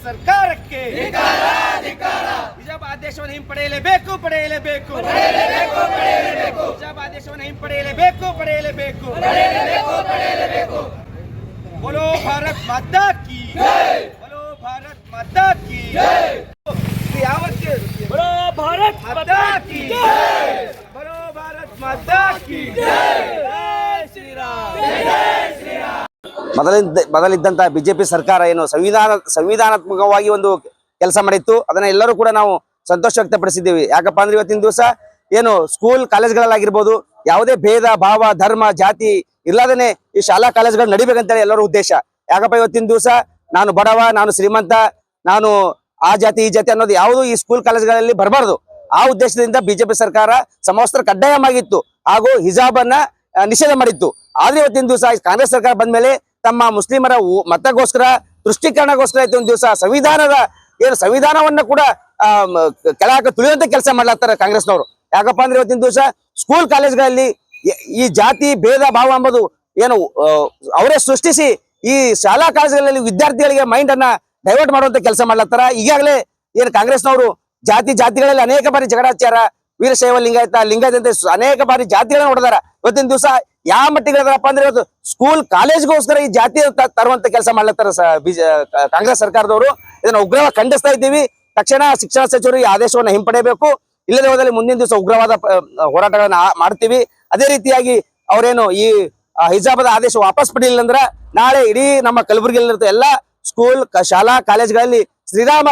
ಸರ್ಕಾರಕ್ಕೆ ಹಿಜಾಬ್ ಆದೇಶವನ್ನು ಹಿಂಪಡೆಯಲೇಬೇಕು. ಹಿಜಾಬ್ ಆದೇಶವನ್ನು ಹಿಂಪಡೆಯಲೇಬೇಕು. बोलो भारत माता की बोलो भारत माता की बोलो भारत माता की बोलो भारत माता की जय श्री राम. ಮೊದಲಿದ್ದಂತ ಬಿಜೆಪಿ ಸರ್ಕಾರ ಏನು ಸಂವಿಧಾನಾತ್ಮಕವಾಗಿ ಒಂದು ಕೆಲಸ ಮಾಡಿತ್ತು. ಅದನ್ನ ಎಲ್ಲರೂ ಕೂಡ ನಾವು ಸಂತೋಷ ವ್ಯಕ್ತಪಡಿಸಿದ್ದೀವಿ. ಯಾಕಪ್ಪ ಅಂದ್ರೆ ಇವತ್ತಿನ ದಿವಸ ಏನು ಸ್ಕೂಲ್ ಕಾಲೇಜ್ಗಳಾಗಿರ್ಬೋದು, ಯಾವುದೇ ಭೇದ ಭಾವ ಧರ್ಮ ಜಾತಿ ಇರ್ಲಾದೇನೆ ಈ ಶಾಲಾ ಕಾಲೇಜ್ಗಳು ನಡಿಬೇಕಂತೇಳಿ ಎಲ್ಲರ ಉದ್ದೇಶ. ಯಾಕಪ್ಪ ಇವತ್ತಿನ ದಿವಸ ನಾನು ಬಡವ, ನಾನು ಶ್ರೀಮಂತ, ನಾನು ಆ ಜಾತಿ ಈ ಜಾತಿ ಅನ್ನೋದು ಯಾವುದು ಈ ಸ್ಕೂಲ್ ಕಾಲೇಜ್ಗಳಲ್ಲಿ ಬರಬಾರ್ದು. ಆ ಉದ್ದೇಶದಿಂದ ಬಿಜೆಪಿ ಸರ್ಕಾರ ಸಮವಸ್ತ್ರ ಕಡ್ಡಾಯವಾಗಿತ್ತು ಹಾಗೂ ಹಿಜಾಬ್ ಅನ್ನ ನಿಷೇಧ ಮಾಡಿತ್ತು. ಆದ್ರೆ ಇವತ್ತಿನ ದಿವಸ ಕಾಂಗ್ರೆಸ್ ಸರ್ಕಾರ ಬಂದ್ಮೇಲೆ ತಮ್ಮ ಮುಸ್ಲಿಮರ ಮತಗೋಸ್ಕರ ದೃಷ್ಟೀಕರಣಗೋಸ್ಕರ ಇವತ್ತಿನ ದಿವಸ ಸಂವಿಧಾನವನ್ನ ಕೂಡ ಕೆಳಗೆ ತುಳಿಯುವಂತ ಕೆಲಸ ಮಾಡ್ಲಾಗ್ತಾರೆ ಕಾಂಗ್ರೆಸ್ನವರು. ಯಾಕಪ್ಪ ಅಂದ್ರೆ ಇವತ್ತಿನ ದಿವಸ ಸ್ಕೂಲ್ ಕಾಲೇಜ್ಗಳಲ್ಲಿ ಈ ಜಾತಿ ಭೇದ ಭಾವ ಎಂಬುದು ಏನು ಅವರೇ ಸೃಷ್ಟಿಸಿ ಈ ಶಾಲಾ ಕಾಲೇಜುಗಳಲ್ಲಿ ವಿದ್ಯಾರ್ಥಿಗಳಿಗೆ ಮೈಂಡ್ ಅನ್ನ ಡೈವರ್ಟ್ ಮಾಡುವಂತ ಕೆಲಸ ಮಾಡ್ಲತ್ತಾರ. ಈಗಾಗಲೇ ಏನು ಕಾಂಗ್ರೆಸ್ನವರು ಜಾತಿಗಳಲ್ಲಿ ಅನೇಕ ಬಾರಿ ಜಗಳ ಹಚ್ಚಾರ. ವೀರಶೈವ ಲಿಂಗಾಯತ ಅಂತ ಅನೇಕ ಬಾರಿ ಜಾತಿಗಳನ್ನ ಹೊಡೆದಾರ. ಇವತ್ತಿನ ದಿವಸ ಯಾವ ಮಟ್ಟಿಗೆ ಅಂದ್ರೆ ಇವತ್ತು ಸ್ಕೂಲ್ ಕಾಲೇಜ್ಗೋಸ್ಕರ ಈ ಜಾತಿ ತರುವಂತ ಕೆಲಸ ಮಾಡ್ಲತ್ತಾರ ಕಾಂಗ್ರೆಸ್ ಸರ್ಕಾರದವರು. ಇದನ್ನ ಉಗ್ರವಾಗಿ ಖಂಡಿಸ್ತಾ ಇದ್ದೀವಿ. ತಕ್ಷಣ ಶಿಕ್ಷಣ ಸಚಿವರು ಈ ಆದೇಶವನ್ನು ಹಿಂಪಡೆಯಬೇಕು. ಇಲ್ಲದೆ ಹೋದಲ್ಲಿ ಮುಂದಿನ ದಿವಸ ಉಗ್ರವಾದ ಹೋರಾಟಗಳನ್ನ ಮಾಡ್ತೀವಿ. ಅದೇ ರೀತಿಯಾಗಿ ಅವರೇನು ಈ ಹಿಜಾಬದ ಆದೇಶ ವಾಪಸ್ ಪಡೆಯಲಿಲ್ಲ ಅಂದ್ರ ನಾಳೆ ಇಡೀ ನಮ್ಮ ಕಲಬುರಗಿಯಲ್ಲಿರುತ್ತೆ ಎಲ್ಲ ಸ್ಕೂಲ್ ಶಾಲಾ ಕಾಲೇಜ್ಗಳಲ್ಲಿ ಶ್ರೀರಾಮ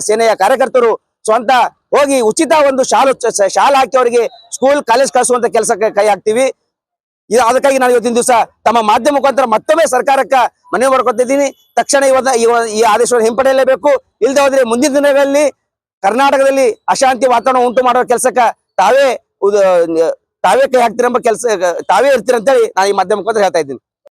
ಸೇನೆಯ ಕಾರ್ಯಕರ್ತರು ಸ್ವಂತ ಹೋಗಿ ಉಚಿತ ಒಂದು ಶಾಲೆ ಹಾಕಿ ಅವರಿಗೆ ಸ್ಕೂಲ್ ಕಾಲೇಜ್ ಕಳಿಸುವಂತ ಕೆಲಸಕ್ಕೆ ಕೈ ಹಾಕ್ತಿವಿ. ಅದಕ್ಕಾಗಿ ನಾನು ಇವತ್ತಿನ ದಿವಸ ತಮ್ಮ ಮಾಧ್ಯಮ ಮುಖಾಂತರ ಮತ್ತೊಮ್ಮೆ ಸರ್ಕಾರಕ್ಕೆ ಮನವಿ ಮಾಡ್ಕೊತಿದ್ದೀನಿ. ತಕ್ಷಣ ಈ ಆದೇಶವನ್ನು ಹಿಂಪಡೆಯಲೇಬೇಕು. ಇಲ್ಲದೆ ಹೋದ್ರೆ ಮುಂದಿನ ದಿನಗಳಲ್ಲಿ ಕರ್ನಾಟಕದಲ್ಲಿ ಅಶಾಂತಿ ವಾತಾವರಣ ಉಂಟು ಮಾಡುವ ಕೆಲಸಕ್ಕೆ ತಾವೇ ಕೈ ಹಾಕ್ತಿರಂಬ ತಾವೇ ಇರ್ತೀರಂತೇಳಿ ನಾನು ಈ ಮಾಧ್ಯಮ ಮುಖಾಂತರ ಹೇಳ್ತಾ ಇದ್ದೀನಿ.